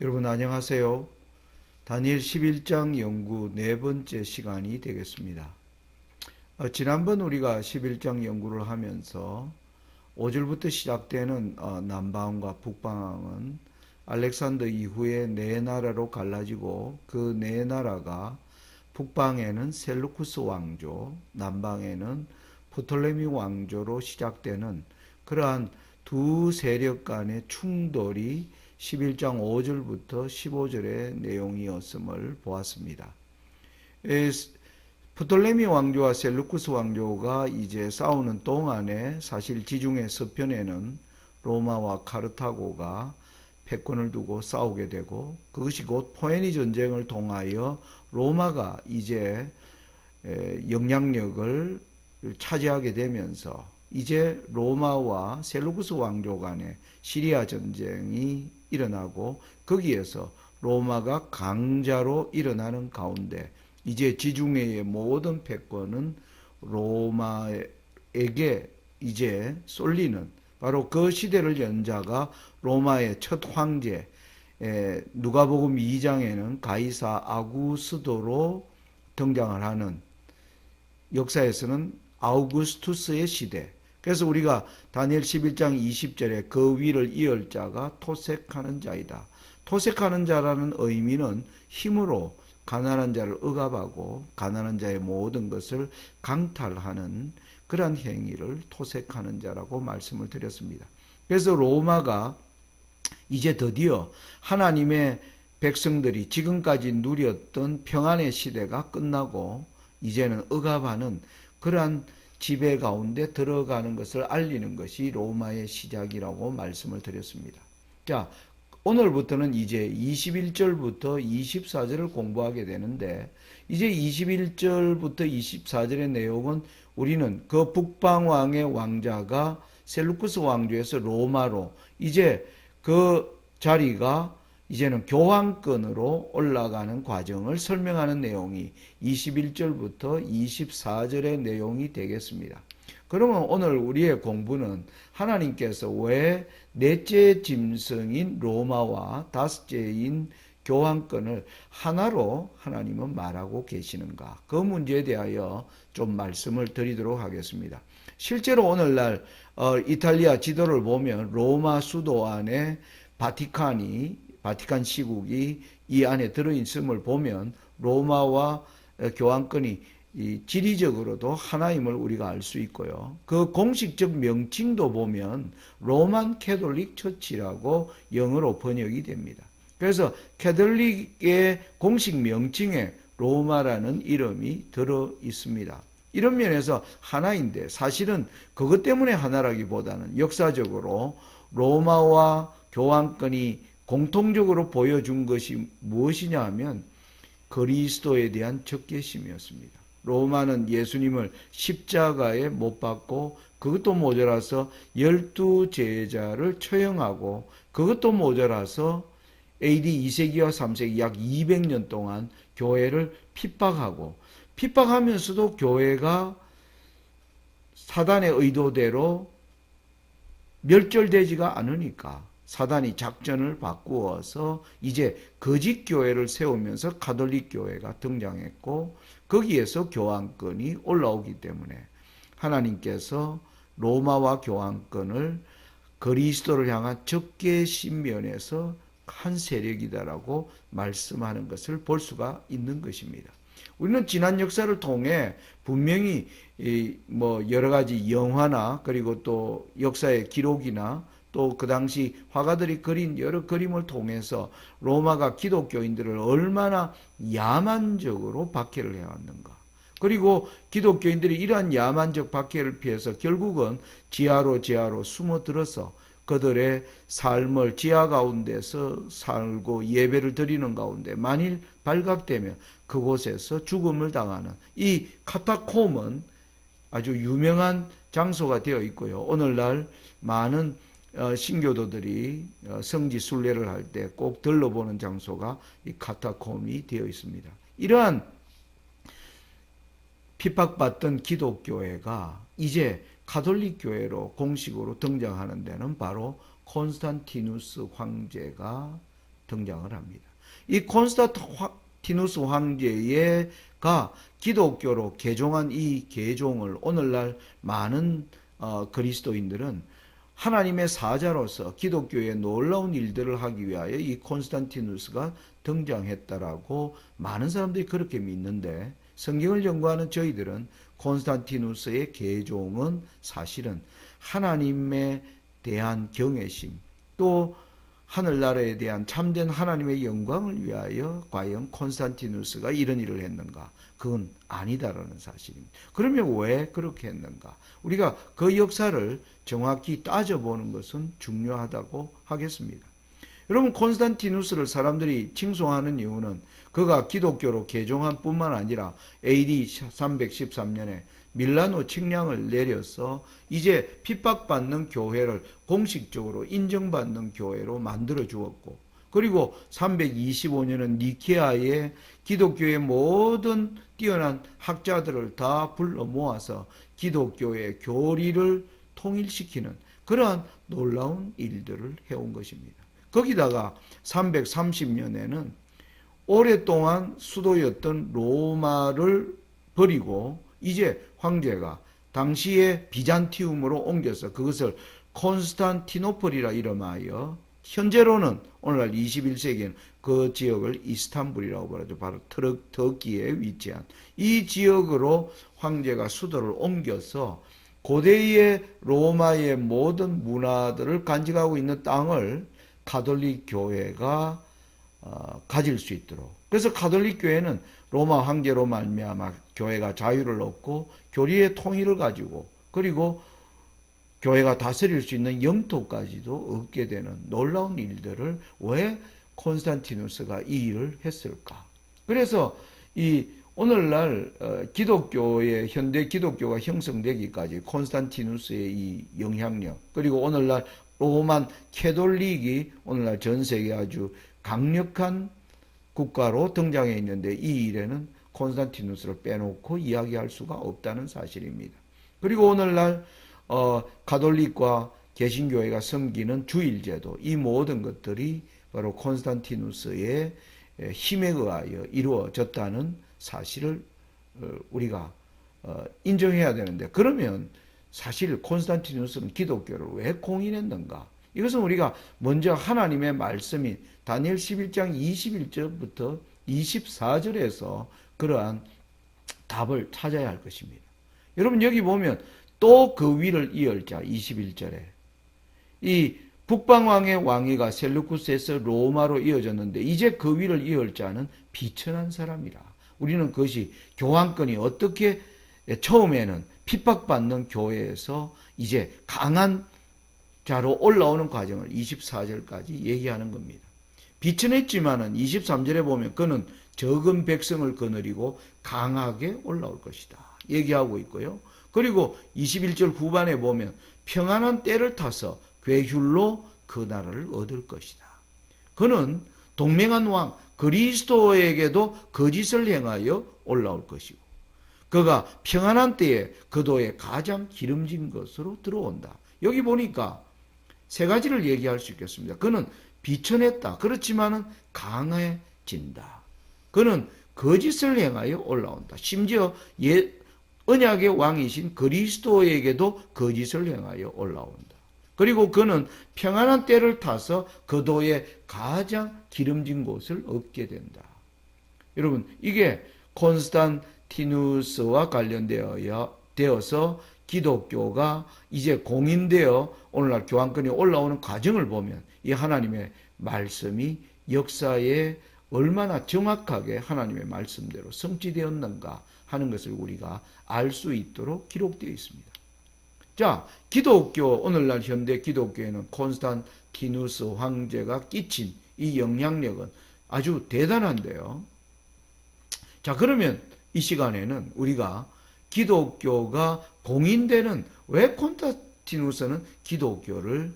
여러분 안녕하세요. 다니엘 11장 연구 네 번째 시간이 되겠습니다. 지난번 우리가 11장 연구를 하면서 5절부터 시작되는 남방과 북방은 알렉산더 이후에 네 나라로 갈라지고 그 네 나라가 북방에는 셀루쿠스 왕조, 남방에는 프톨레미 왕조로 시작되는 그러한 두 세력 간의 충돌이 11장 5절부터 15절의 내용이었음을 보았습니다. 프톨레미 왕조와 셀루쿠스 왕조가 이제 싸우는 동안에 사실 지중해 서편에는 로마와 카르타고가 패권을 두고 싸우게 되고 그것이 곧 포에니 전쟁을 통하여 로마가 이제 영향력을 차지하게 되면서 이제 로마와 셀루쿠스 왕조 간의 시리아 전쟁이 일어나고 거기에서 로마가 강자로 일어나는 가운데 이제 지중해의 모든 패권은 로마에게 이제 쏠리는 바로 그 시대를 연 자가 로마의 첫 황제 누가복음 2장에는 가이사 아구스도로 등장을 하는 역사에서는 아우구스투스의 시대. 그래서 우리가 다니엘 11장 20절에 그 위를 이을 자가 토색하는 자이다. 토색하는 자라는 의미는 힘으로 가난한 자를 억압하고 가난한 자의 모든 것을 강탈하는 그러한 행위를 토색하는 자라고 말씀을 드렸습니다. 그래서 로마가 이제 드디어 하나님의 백성들이 지금까지 누렸던 평안의 시대가 끝나고 이제는 억압하는 그러한 지배 가운데 들어가는 것을 알리는 것이 로마의 시작이라고 말씀을 드렸습니다. 자, 오늘부터는 이제 21절부터 24절을 공부하게 되는데 이제 21절부터 24절의 내용은 우리는 그 북방왕의 왕자가 셀루쿠스 왕조에서 로마로 이제 그 자리가 이제는 교황권으로 올라가는 과정을 설명하는 내용이 21절부터 24절의 내용이 되겠습니다. 그러면 오늘 우리의 공부는 하나님께서 왜 넷째 짐승인 로마와 다섯째인 교황권을 하나로 하나님은 말하고 계시는가? 그 문제에 대하여 좀 말씀을 드리도록 하겠습니다. 실제로 오늘날 이탈리아 지도를 보면 로마 수도 안에 바티칸 시국이 이 안에 들어있음을 보면 로마와 교황권이 지리적으로도 하나임을 우리가 알 수 있고요. 그 공식적 명칭도 보면 로만 캐톨릭 처치라고 영어로 번역이 됩니다. 그래서 캐톨릭의 공식 명칭에 로마라는 이름이 들어 있습니다. 이런 면에서 하나인데 사실은 그것 때문에 하나라기보다는 역사적으로 로마와 교황권이 공통적으로 보여준 것이 무엇이냐 하면 그리스도에 대한 적개심이었습니다. 로마는 예수님을 십자가에 못 박고 그것도 모자라서 12제자를 처형하고 그것도 모자라서 AD 2세기와 3세기 약 200년 동안 교회를 핍박하면서도 교회가 사단의 의도대로 멸절되지가 않으니까 사단이 작전을 바꾸어서 이제 거짓 교회를 세우면서 가톨릭 교회가 등장했고 거기에서 교황권이 올라오기 때문에 하나님께서 로마와 교황권을 그리스도를 향한 적개심면에서 한 세력이다라고 말씀하는 것을 볼 수가 있는 것입니다. 우리는 지난 역사를 통해 분명히 여러 가지 영화나 그리고 또 역사의 기록이나 또 그 당시 화가들이 그린 여러 그림을 통해서 로마가 기독교인들을 얼마나 야만적으로 박해를 해왔는가. 그리고 기독교인들이 이러한 야만적 박해를 피해서 결국은 지하로 숨어들어서 그들의 삶을 지하 가운데서 살고 예배를 드리는 가운데 만일 발각되면 그곳에서 죽음을 당하는 이 카타콤은 아주 유명한 장소가 되어 있고요. 오늘날 많은 신교도들이 성지 순례를 할 때 꼭 들러보는 장소가 이 카타콤이 되어 있습니다. 이러한 핍박받던 기독교회가 이제 가톨릭 교회로 공식으로 등장하는 데는 바로 콘스탄티누스 황제가 등장을 합니다. 이 콘스탄티누스 황제가 기독교로 개종한 이 개종을 오늘날 많은 그리스도인들은 하나님의 사자로서 기독교의 놀라운 일들을 하기 위하여 이 콘스탄티누스가 등장했다라고 많은 사람들이 그렇게 믿는데, 성경을 연구하는 저희들은 콘스탄티누스의 개종은 사실은 하나님에 대한 경외심, 또 하늘나라에 대한 참된 하나님의 영광을 위하여 과연 콘스탄티누스가 이런 일을 했는가? 그건 아니다라는 사실입니다. 그러면 왜 그렇게 했는가? 우리가 그 역사를 정확히 따져보는 것은 중요하다고 하겠습니다. 여러분, 콘스탄티누스를 사람들이 칭송하는 이유는 그가 기독교로 개종한 뿐만 아니라 AD 313년에 밀라노 칙령을 내려서 이제 핍박받는 교회를 공식적으로 인정받는 교회로 만들어 주었고, 그리고 325년은 니케아에 기독교의 모든 뛰어난 학자들을 다 불러 모아서 기독교의 교리를 통일시키는 그러한 놀라운 일들을 해온 것입니다. 거기다가 330년에는 오랫동안 수도였던 로마를 버리고 이제 황제가 당시에 비잔티움으로 옮겨서 그것을 콘스탄티노플이라 이름하여, 현재로는 오늘날 21세기에는 그 지역을 이스탄불이라고 부르죠. 바로 터키에 위치한 이 지역으로 황제가 수도를 옮겨서 고대의 로마의 모든 문화들을 간직하고 있는 땅을 가톨릭 교회가 가질 수 있도록, 그래서 가톨릭 교회는 로마 황제로 말미암아 교회가 자유를 얻고 교리의 통일을 가지고, 그리고 교회가 다스릴 수 있는 영토까지도 얻게 되는 놀라운 일들을 왜 콘스탄티누스가 이 일을 했을까? 그래서 이 오늘날 기독교의 현대 기독교가 형성되기까지 콘스탄티누스의 이 영향력, 그리고 오늘날 로만 캐톨릭이 오늘날 전 세계 아주 강력한 국가로 등장해 있는데, 이 일에는 콘스탄티누스를 빼놓고 이야기할 수가 없다는 사실입니다. 그리고 오늘날 가톨릭과 개신교회가 섬기는 주일제도, 이 모든 것들이 바로 콘스탄티누스의 힘에 의하여 이루어졌다는 사실을 우리가 인정해야 되는데, 그러면 사실 콘스탄티누스는 기독교를 왜 공인했는가? 이것은 우리가 먼저 하나님의 말씀인 다니엘 11장 21절부터 24절에서 그러한 답을 찾아야 할 것입니다. 여러분, 여기 보면 또 그 위를 이을 자 21절에 이 북방왕의 왕위가 셀루쿠스에서 로마로 이어졌는데 이제 그 위를 이을 자는 비천한 사람이라. 우리는 그것이 교황권이 어떻게 처음에는 핍박받는 교회에서 이제 강한 자로 올라오는 과정을 24절까지 얘기하는 겁니다. 비천했지만은 23절에 보면 그는 적은 백성을 거느리고 강하게 올라올 것이다 얘기하고 있고요. 그리고 21절 후반에 보면 평안한 때를 타서 괴휼로 그 나라를 얻을 것이다. 그는 동맹한 왕 그리스도에게도 거짓을 행하여 올라올 것이고, 그가 평안한 때에 그도에 가장 기름진 것으로 들어온다. 여기 보니까 세 가지를 얘기할 수 있겠습니다. 그는 비천했다. 그렇지만은 강해진다. 그는 거짓을 행하여 올라온다. 심지어 언약의 왕이신 그리스도에게도 거짓을 행하여 올라온다. 그리고 그는 평안한 때를 타서 그도의 가장 기름진 곳을 얻게 된다. 여러분, 이게 콘스탄티누스와 관련되어서 기독교가 이제 공인되어 오늘날 교황권이 올라오는 과정을 보면 이 하나님의 말씀이 역사에 얼마나 정확하게 하나님의 말씀대로 성취되었는가 하는 것을 우리가 알 수 있도록 기록되어 있습니다. 자, 기독교, 오늘날 현대 기독교에는 콘스탄티누스 황제가 끼친 이 영향력은 아주 대단한데요. 자, 그러면 이 시간에는 우리가 기독교가 공인되는, 왜 콘스탄티누스는 기독교로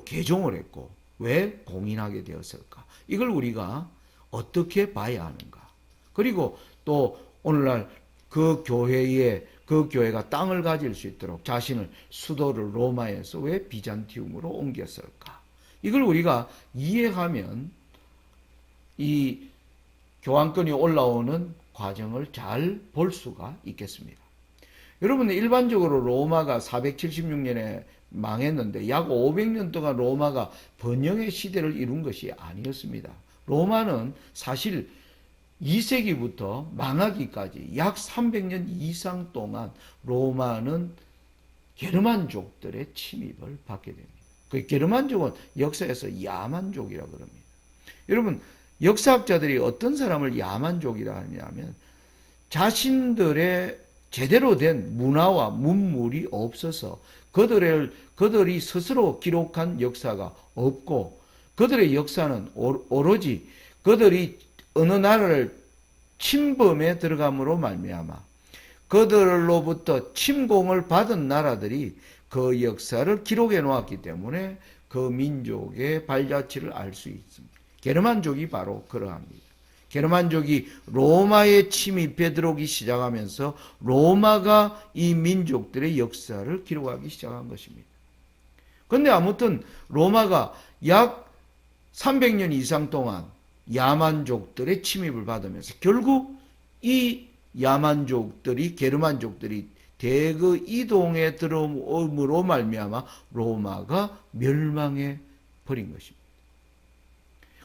개종을 했고 왜 공인하게 되었을까? 이걸 우리가 어떻게 봐야 하는가? 그리고 또 오늘날 그 교회가 땅을 가질 수 있도록 자신을 수도를 로마에서 왜 비잔티움으로 옮겼을까? 이걸 우리가 이해하면 이 교환권이 올라오는 과정을 잘 볼 수가 있겠습니다. 여러분, 일반적으로 로마가 476년에 망했는데 약 500년 동안 로마가 번영의 시대를 이룬 것이 아니었습니다. 로마는 사실 2세기부터 망하기까지 약 300년 이상 동안 로마는 게르만족들의 침입을 받게 됩니다. 그 게르만족은 역사에서 야만족이라고 그럽니다. 여러분, 역사학자들이 어떤 사람을 야만족이라 하냐면 자신들의 제대로 된 문화와 문물이 없어서 그들이 스스로 기록한 역사가 없고 그들의 역사는 오로지 그들이 어느 나라를 침범에 들어감으로 말미암아 그들로부터 침공을 받은 나라들이 그 역사를 기록해 놓았기 때문에 그 민족의 발자취를 알 수 있습니다. 게르만족이 바로 그러합니다. 게르만족이 로마에 침입해 들어오기 시작하면서 로마가 이 민족들의 역사를 기록하기 시작한 것입니다. 그런데 아무튼 로마가 약 300년 이상 동안 야만족들의 침입을 받으면서 결국 이 야만족들이 게르만족들이 대거 이동해 들어옴으로 말미암아 로마가 멸망해 버린 것입니다.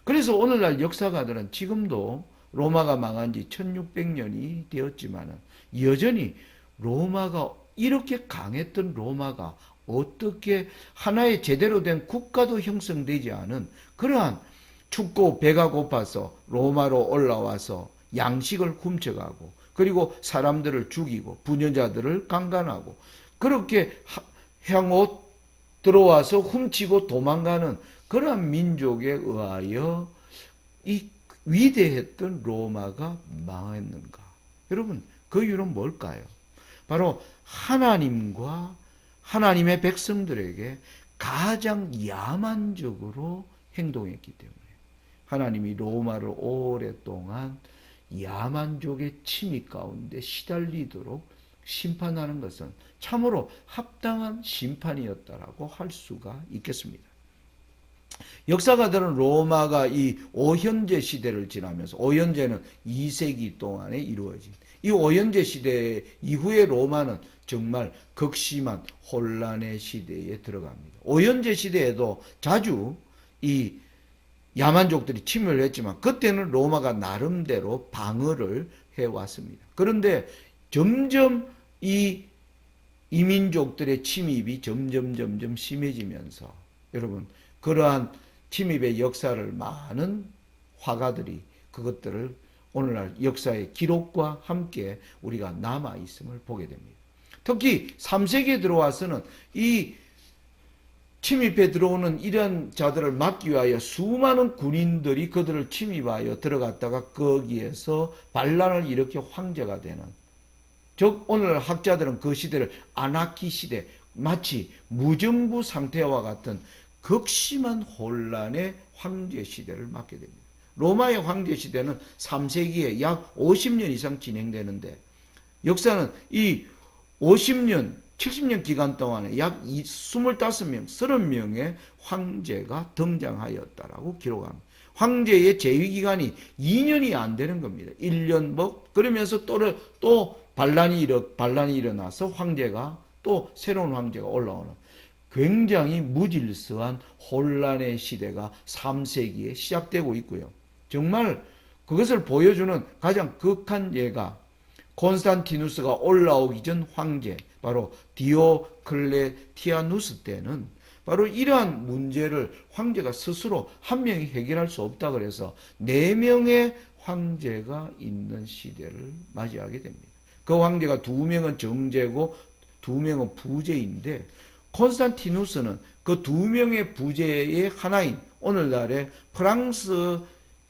그래서 오늘날 역사가들은 지금도 로마가 망한 지 1600년이 되었지만 여전히 로마가 이렇게 강했던 로마가 어떻게 하나의 제대로 된 국가도 형성되지 않은 그러한 춥고 배가 고파서 로마로 올라와서 양식을 훔쳐가고 그리고 사람들을 죽이고 부녀자들을 강간하고 그렇게 향후 들어와서 훔치고 도망가는 그러한 민족에 의하여 이 위대했던 로마가 망했는가? 여러분, 그 이유는 뭘까요? 바로 하나님과 하나님의 백성들에게 가장 야만적으로 행동했기 때문에 하나님이 로마를 오랫동안 야만족의 침입 가운데 시달리도록 심판하는 것은 참으로 합당한 심판이었다라고 할 수가 있겠습니다. 역사가들은 로마가 이 오현제 시대를 지나면서 오현제는 2세기 동안에 이루어진 이 오현제 시대 이후의 로마는 정말 극심한 혼란의 시대에 들어갑니다. 오현제 시대에도 자주 이 야만족들이 침입을 했지만 그때는 로마가 나름대로 방어를 해왔습니다. 그런데 점점 이 이민족들의 침입이 점점 심해지면서 여러분 그러한 침입의 역사를 많은 화가들이 그것들을 오늘날 역사의 기록과 함께 우리가 남아있음을 보게 됩니다. 특히 3세기에 들어와서는 이 침입해 들어오는 이런 자들을 막기 위하여 수많은 군인들이 그들을 침입하여 들어갔다가 거기에서 반란을 일으켜 황제가 되는 즉 오늘 학자들은 그 시대를 아나키 시대 마치 무정부 상태와 같은 극심한 혼란의 황제 시대를 맞게 됩니다. 로마의 황제 시대는 3세기에 약 50년 이상 진행되는데 역사는 이 50년, 70년 기간 동안에 약 25명, 30명의 황제가 등장하였다라고 기록합니다. 황제의 재위 기간이 2년이 안 되는 겁니다. 1년 그러면서 또 반란이 일어나서 황제가 또 새로운 황제가 올라오는 굉장히 무질서한 혼란의 시대가 3세기에 시작되고 있고요. 정말 그것을 보여주는 가장 극한 예가 콘스탄티누스가 올라오기 전 황제 바로 디오클레티아누스 때는 바로 이러한 문제를 황제가 스스로 한 명이 해결할 수 없다 그래서 4명의 황제가 있는 시대를 맞이하게 됩니다. 그 황제가 2명은 정제고 2명은 부제인데 콘스탄티누스는 그 2명의 부제의 하나인 오늘날의 프랑스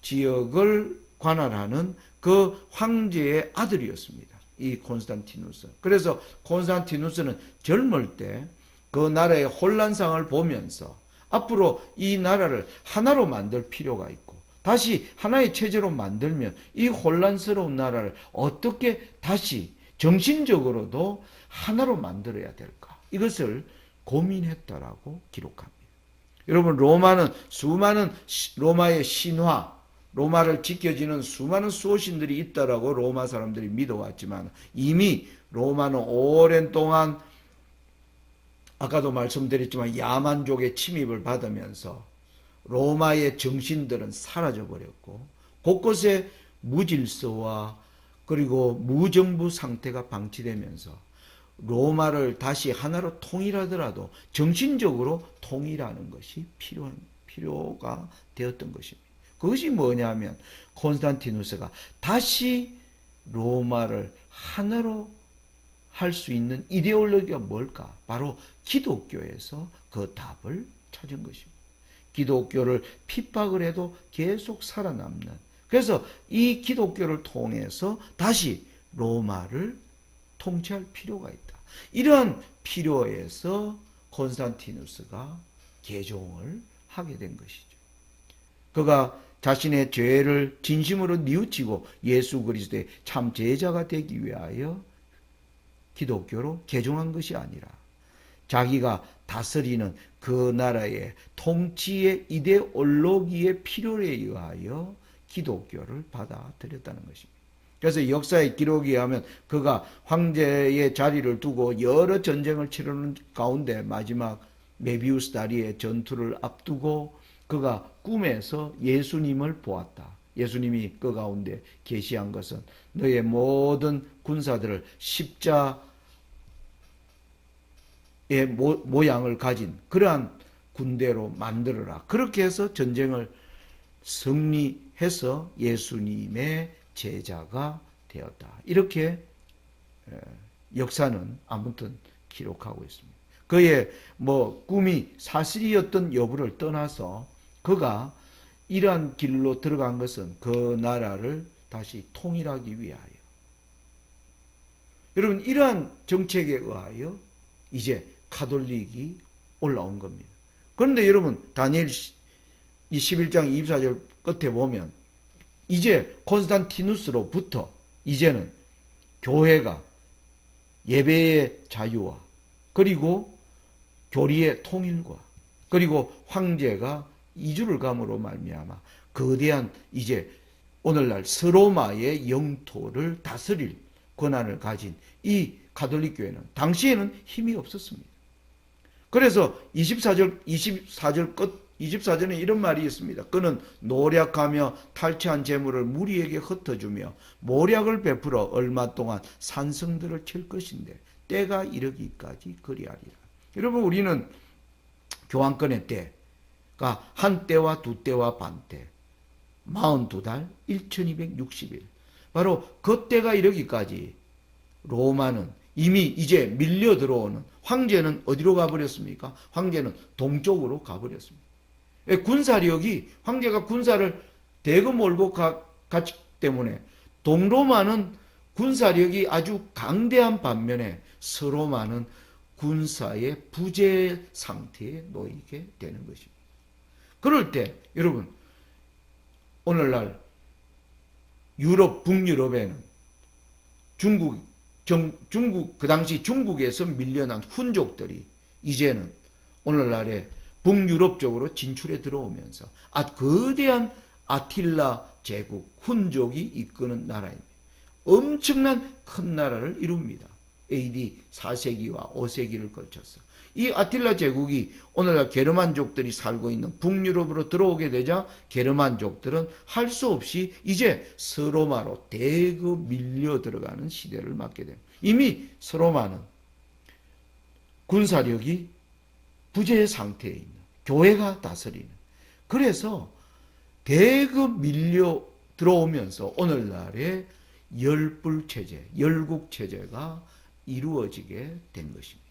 지역을 관할하는 그 황제의 아들이었습니다. 이 콘스탄티누스. 그래서 콘스탄티누스는 젊을 때 그 나라의 혼란상을 보면서 앞으로 이 나라를 하나로 만들 필요가 있고 다시 하나의 체제로 만들면 이 혼란스러운 나라를 어떻게 다시 정신적으로도 하나로 만들어야 될까? 이것을 고민했다라고 기록합니다. 여러분 로마는 수많은 로마의 신화, 로마를 지켜지는 수많은 수호신들이 있다라고 로마 사람들이 믿어왔지만 이미 로마는 오랜 동안 아까도 말씀드렸지만 야만족의 침입을 받으면서 로마의 정신들은 사라져버렸고 곳곳에 무질서와 그리고 무정부 상태가 방치되면서 로마를 다시 하나로 통일하더라도 정신적으로 통일하는 것이 필요가 되었던 것입니다. 그것이 뭐냐면 콘스탄티누스가 다시 로마를 하나로 할 수 있는 이데올로기가 뭘까? 바로 기독교에서 그 답을 찾은 것입니다. 기독교를 핍박을 해도 계속 살아남는. 그래서 이 기독교를 통해서 다시 로마를 통치할 필요가 있다. 이러한 필요에서 콘스탄티누스가 개종을 하게 된 것이죠. 그가 자신의 죄를 진심으로 뉘우치고 예수 그리스도의 참 제자가 되기 위하여 기독교로 개종한 것이 아니라 자기가 다스리는 그 나라의 통치의 이데올로기의 필요에 의하여 기독교를 받아들였다는 것입니다. 그래서 역사의 기록에 의하면 그가 황제의 자리를 두고 여러 전쟁을 치르는 가운데 마지막 메비우스 다리의 전투를 앞두고 그가 꿈에서 예수님을 보았다. 예수님이 그 가운데 계시한 것은 너의 모든 군사들을 십자의 모양을 가진 그러한 군대로 만들어라. 그렇게 해서 전쟁을 승리해서 예수님의 제자가 되었다. 이렇게 역사는 아무튼 기록하고 있습니다. 그의 꿈이 사실이었던 여부를 떠나서 그가 이러한 길로 들어간 것은 그 나라를 다시 통일하기 위하여. 여러분 이러한 정책에 의하여 이제 가톨릭이 올라온 겁니다. 그런데 여러분 다니엘 11장 24절 끝에 보면 이제 콘스탄티누스로부터 이제는 교회가 예배의 자유와 그리고 교리의 통일과 그리고 황제가 이주를 감으로 말미암아 거대한 이제 오늘날 서로마의 영토를 다스릴 권한을 가진 이 가톨릭 교회는 당시에는 힘이 없었습니다. 그래서 24절 끝 24절에 이런 말이 있습니다. 그는 노력하며 탈취한 재물을 무리에게 흩어주며 모략을 베풀어 얼마 동안 산성들을 칠 것인데 때가 이르기까지 그리하리라. 여러분 우리는 교황권의 때가 한 때와 두 때와 반 때 42달 1260일 바로 그 때가 이르기까지 로마는 이미 이제 밀려 들어오는 황제는 어디로 가버렸습니까? 황제는 동쪽으로 가버렸습니다. 군사력이 황제가 군사를 대거 몰고 갔기 때문에 동로마는 군사력이 아주 강대한 반면에 서로마는 군사의 부재 상태에 놓이게 되는 것입니다. 그럴 때 여러분 오늘날 유럽 북유럽에는 중국 그 당시 중국에서 밀려난 훈족들이 이제는 오늘날의 북유럽 쪽으로 진출해 들어오면서 거대한 아틸라 제국 훈족이 이끄는 나라입니다. 엄청난 큰 나라를 이룹니다. AD 4세기와 5세기를 걸쳐서 이 아틸라 제국이 오늘날 게르만족들이 살고 있는 북유럽으로 들어오게 되자 게르만족들은 할 수 없이 이제 서로마로 대거 밀려 들어가는 시대를 맞게 됩니다. 이미 서로마는 군사력이 부재 상태에 있는 교회가 다스리는 그래서 대거 밀려 들어오면서 오늘날의 열불체제, 열국체제가 이루어지게 된 것입니다.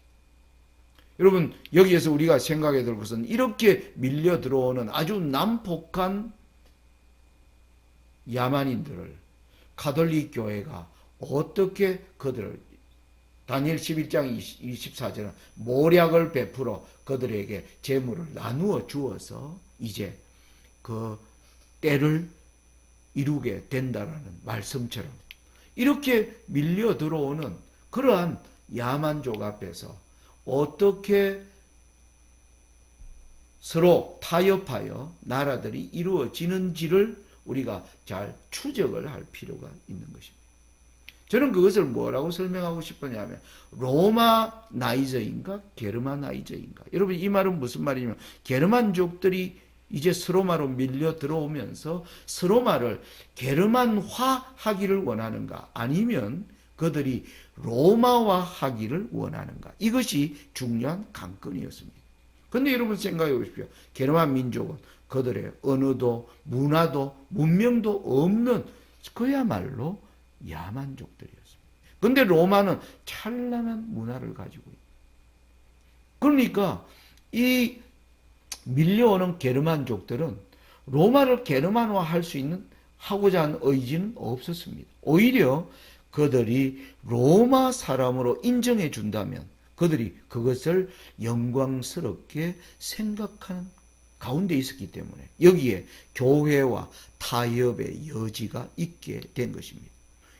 여러분 여기에서 우리가 생각해야 될 것은 이렇게 밀려 들어오는 아주 난폭한 야만인들을 가톨릭 교회가 어떻게 그들을 다니엘 11장 24절은 모략을 베풀어 그들에게 재물을 나누어 주어서 이제 그 때를 이루게 된다라는 말씀처럼 이렇게 밀려 들어오는 그러한 야만족 앞에서 어떻게 서로 타협하여 나라들이 이루어지는지를 우리가 잘 추적을 할 필요가 있는 것입니다. 저는 그것을 뭐라고 설명하고 싶으냐면 로마나이저인가 게르마나이저인가. 여러분 이 말은 무슨 말이냐면 게르만족들이 이제 스로마로 밀려 들어오면서 스로마를 게르만화하기를 원하는가 아니면 그들이 로마화하기를 원하는가. 이것이 중요한 관건이었습니다. 그런데 여러분 생각해 보십시오. 게르만 민족은 그들의 언어도 문화도 문명도 없는 그야말로 야만족들이었습니다. 그런데 로마는 찬란한 문화를 가지고 있다. 그러니까 이 밀려오는 게르만족들은 로마를 게르만화할 수 있는 하고자 하는 의지는 없었습니다. 오히려 그들이 로마 사람으로 인정해 준다면 그들이 그것을 영광스럽게 생각하는 가운데 있었기 때문에 여기에 교회와 타협의 여지가 있게 된 것입니다.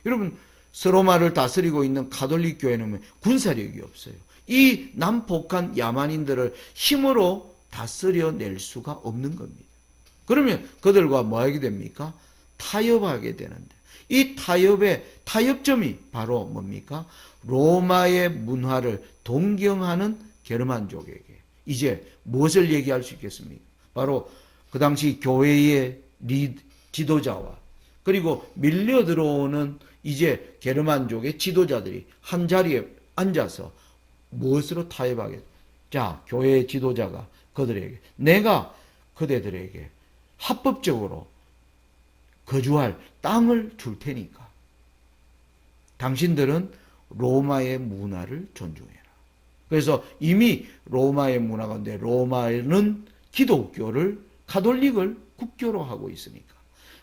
여러분 서로마를 다스리고 있는 가톨릭 교회는 군사력이 없어요. 이 남폭한 야만인들을 힘으로 다스려낼 수가 없는 겁니다. 그러면 그들과 뭐 하게 됩니까? 타협하게 되는데 이 타협의 타협점이 바로 뭡니까? 로마의 문화를 동경하는 게르만족에게 이제 무엇을 얘기할 수 있겠습니까? 바로 그 당시 교회의 지도자와 그리고 밀려 들어오는 이제 게르만족의 지도자들이 한 자리에 앉아서 무엇으로 타협하겠다. 자, 교회의 지도자가 그들에게 내가 그대들에게 합법적으로 거주할 땅을 줄 테니까 당신들은 로마의 문화를 존중해라. 그래서 이미 로마의 문화 가운데 로마는 기독교를 가톨릭을 국교로 하고 있으니까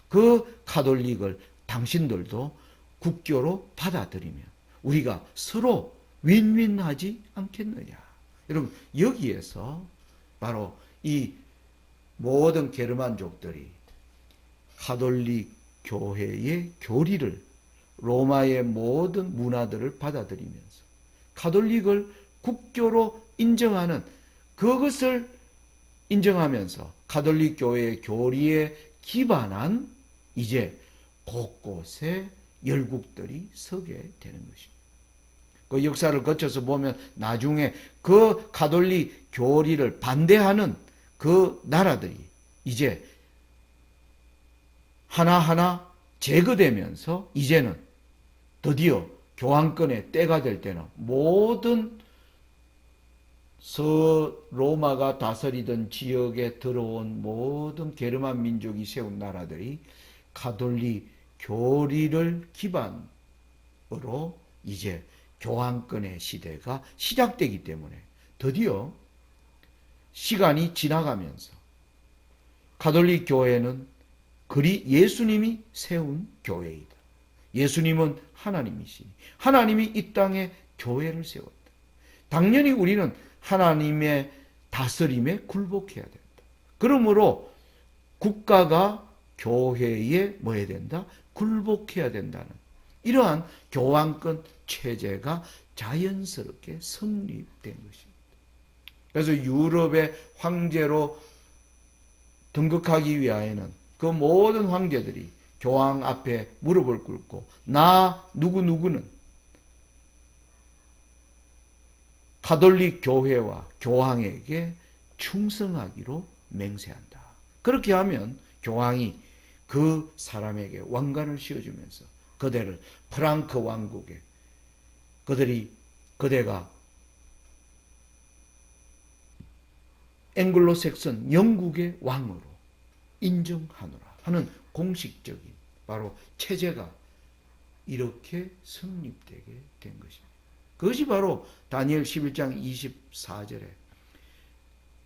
그 가톨릭을 당신들도 국교로 받아들이면 우리가 서로 윈윈하지 않겠느냐. 여러분 여기에서 바로 이 모든 게르만족들이 가톨릭 교회의 교리를 로마의 모든 문화들을 받아들이면서 가톨릭을 국교로 인정하는 그것을 인정하면서 가톨릭 교회의 교리에 기반한 이제 곳곳에 열국들이 서게 되는 것입니다. 그 역사를 거쳐서 보면 나중에 그 가톨릭 교리를 반대하는 그 나라들이 이제 하나하나 제거되면서 이제는 드디어 교황권의 때가 될 때는 모든 서로마가 다스리던 지역에 들어온 모든 게르만 민족이 세운 나라들이 가톨릭 교리를 기반으로 이제 교황권의 시대가 시작되기 때문에 드디어 시간이 지나가면서 가톨릭 교회는 그리 예수님이 세운 교회이다. 예수님은 하나님이시니 하나님이 이 땅에 교회를 세웠다. 당연히 우리는 하나님의 다스림에 굴복해야 된다. 그러므로 국가가 교회에 뭐 해야 된다? 굴복해야 된다는 이러한 교황권 체제가 자연스럽게 성립된 것입니다. 그래서 유럽의 황제로 등극하기 위하여는 그 모든 황제들이 교황 앞에 무릎을 꿇고 나 누구누구는 가톨릭 교회와 교황에게 충성하기로 맹세한다. 그렇게 하면 교황이 그 사람에게 왕관을 씌워주면서 그대를 프랑크 왕국에 그대가 앵글로색슨 영국의 왕으로 인정하노라 하는 공식적인 바로 체제가 이렇게 성립되게 된 것입니다. 그것이 바로 다니엘 11장 24절에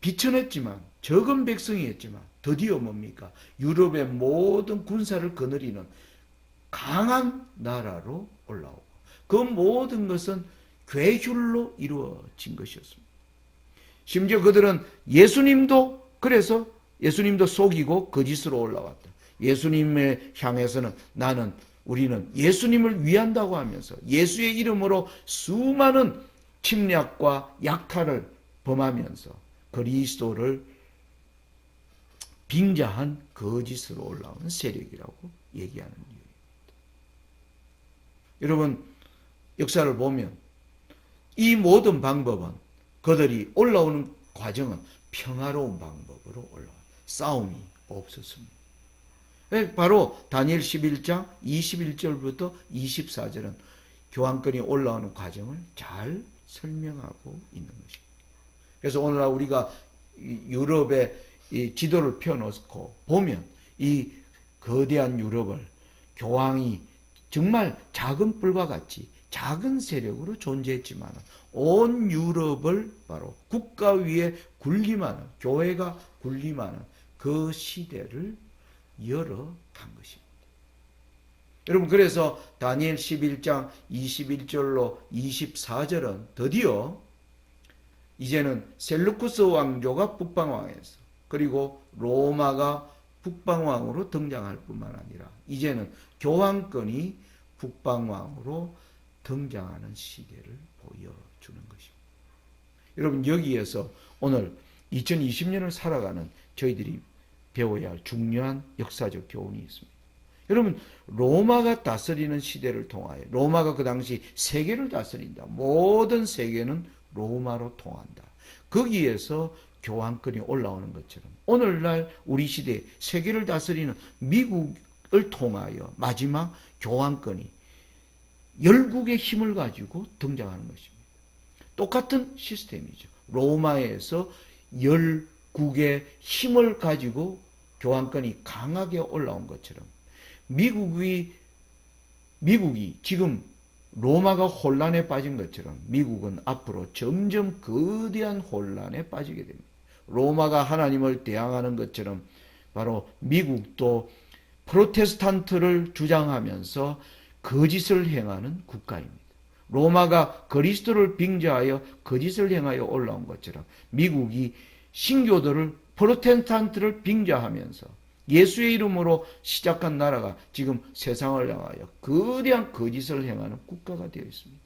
비천했지만 적은 백성이었지만 드디어 뭡니까? 유럽의 모든 군사를 거느리는 강한 나라로 올라오고 그 모든 것은 괴휼로 이루어진 것이었습니다. 심지어 그들은 예수님도 그래서 예수님도 속이고 거짓으로 올라왔다. 예수님을 향해서는 우리는 예수님을 위한다고 하면서 예수의 이름으로 수많은 침략과 약탈을 범하면서 그리스도를 빙자한 거짓으로 올라오는 세력이라고 얘기하는 이유입니다. 여러분, 역사를 보면 이 모든 방법은 그들이 올라오는 과정은 평화로운 방법으로 올라와요. 싸움이 없었습니다. 바로 다니엘 11장 21절부터 24절은 교황권이 올라오는 과정을 잘 설명하고 있는 것입니다. 그래서 오늘날 우리가 유럽의 이 지도를 펴놓고 보면 이 거대한 유럽을 교황이 정말 작은 뿔과 같이 작은 세력으로 존재했지만 온 유럽을 바로 국가 위에 군림하는, 교회가 군림하는 그 시대를 열어간 것입니다. 여러분, 그래서 다니엘 11장 21절로 24절은 드디어 이제는 셀루쿠스 왕조가 북방왕에서, 그리고 로마가 북방왕으로 등장할 뿐만 아니라 이제는 교황권이 북방왕으로 등장하는 시대를 보여주는 것입니다. 여러분, 여기에서 오늘 2020년을 살아가는 저희들이 배워야 할 중요한 역사적 교훈이 있습니다. 여러분, 로마가 다스리는 시대를 통하여, 로마가 그 당시 세계를 다스린다. 모든 세계는 로마로 통한다. 거기에서 교황권이 올라오는 것처럼 오늘날 우리 시대에 세계를 다스리는 미국을 통하여 마지막 교황권이 열국의 힘을 가지고 등장하는 것입니다. 똑같은 시스템이죠. 로마에서 열국의 힘을 가지고 교황권이 강하게 올라온 것처럼 미국이 지금 로마가 혼란에 빠진 것처럼 미국은 앞으로 점점 거대한 혼란에 빠지게 됩니다. 로마가 하나님을 대항하는 것처럼 바로 미국도 프로테스탄트를 주장하면서 거짓을 행하는 국가입니다. 로마가 그리스도를 빙자하여 거짓을 행하여 올라온 것처럼 미국이 신교도를, 프로테스탄트를 빙자하면서 예수의 이름으로 시작한 나라가 지금 세상을 향하여 거대한 거짓을 행하는 국가가 되어 있습니다.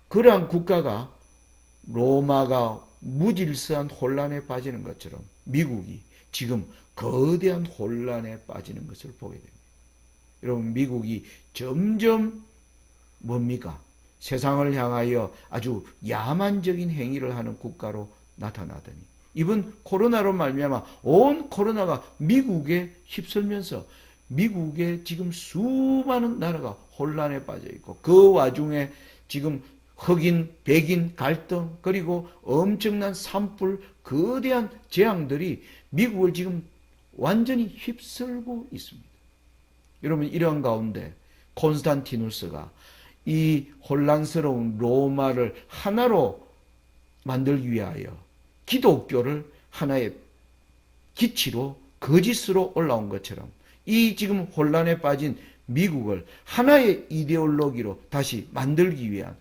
그러한 국가가 로마가 무질서한 혼란에 빠지는 것처럼 미국이 지금 거대한 혼란에 빠지는 것을 보게 됩니다. 여러분, 미국이 점점 뭡니까? 세상을 향하여 아주 야만적인 행위를 하는 국가로 나타나더니 이번 코로나로 말미암아 온 코로나가 미국에 휩쓸면서 미국에 지금 수많은 나라가 혼란에 빠져 있고 그 와중에 지금 흑인, 백인 갈등, 그리고 엄청난 산불, 거대한 재앙들이 미국을 지금 완전히 휩쓸고 있습니다. 여러분, 이런 가운데 콘스탄티누스가 이 혼란스러운 로마를 하나로 만들기 위하여 기독교를 하나의 기치로 거짓으로 올라온 것처럼 이 지금 혼란에 빠진 미국을 하나의 이데올로기로 다시 만들기 위한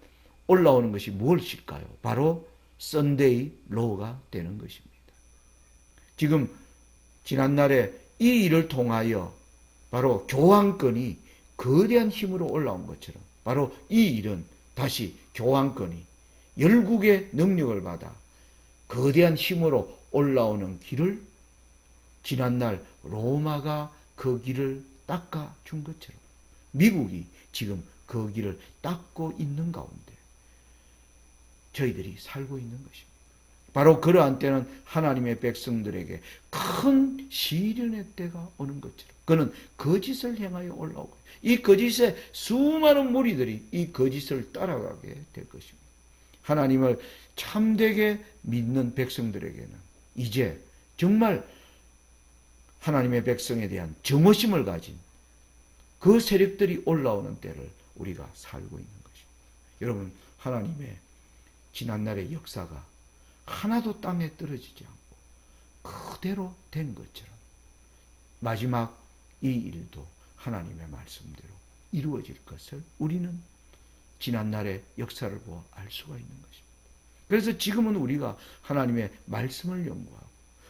올라오는 것이 무엇일까요? 바로 선데이 로가 되는 것입니다. 지금 지난날에 이 일을 통하여 바로 교황권이 거대한 힘으로 올라온 것처럼 바로 이 일은 다시 교황권이 열국의 능력을 받아 거대한 힘으로 올라오는 길을 지난날 로마가 그 길을 닦아준 것처럼 미국이 지금 그 길을 닦고 있는 가운데 저희들이 살고 있는 것입니다. 바로 그러한 때는 하나님의 백성들에게 큰 시련의 때가 오는 것처럼 그는 거짓을 행하여 올라오고 이 거짓의 수많은 무리들이 이 거짓을 따라가게 될 것입니다. 하나님을 참되게 믿는 백성들에게는 이제 정말 하나님의 백성에 대한 정오심을 가진 그 세력들이 올라오는 때를 우리가 살고 있는 것입니다. 여러분, 하나님의 지난날의 역사가 하나도 땅에 떨어지지 않고 그대로 된 것처럼 마지막 이 일도 하나님의 말씀대로 이루어질 것을 우리는 지난날의 역사를 보아 알 수가 있는 것입니다. 그래서 지금은 우리가 하나님의 말씀을 연구하고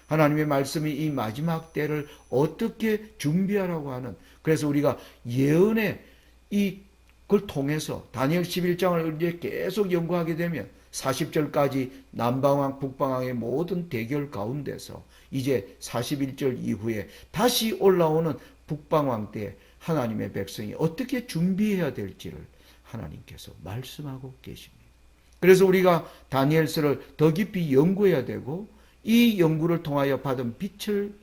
하나님의 말씀이 이 마지막 때를 어떻게 준비하라고 하는, 그래서 우리가 예언의 이 그걸 통해서 다니엘 11장을 이제 계속 연구하게 되면 40절까지 남방왕 북방왕의 모든 대결 가운데서 이제 41절 이후에 다시 올라오는 북방왕 때 하나님의 백성이 어떻게 준비해야 될지를 하나님께서 말씀하고 계십니다. 그래서 우리가 다니엘서를 더 깊이 연구해야 되고 이 연구를 통하여 받은 빛을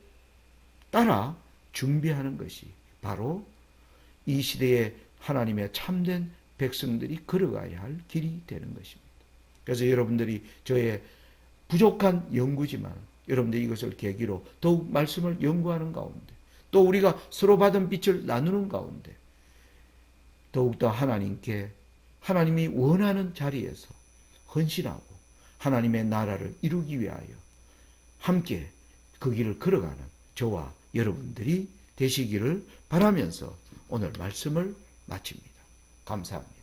따라 준비하는 것이 바로 이 시대에 하나님의 참된 백성들이 걸어가야 할 길이 되는 것입니다. 그래서 여러분들이 저의 부족한 연구지만 여러분들이 이것을 계기로 더욱 말씀을 연구하는 가운데 또 우리가 서로 받은 빛을 나누는 가운데 더욱더 하나님께 하나님이 원하는 자리에서 헌신하고 하나님의 나라를 이루기 위하여 함께 그 길을 걸어가는 저와 여러분들이 되시기를 바라면서 오늘 말씀을 마칩니다. 감사합니다.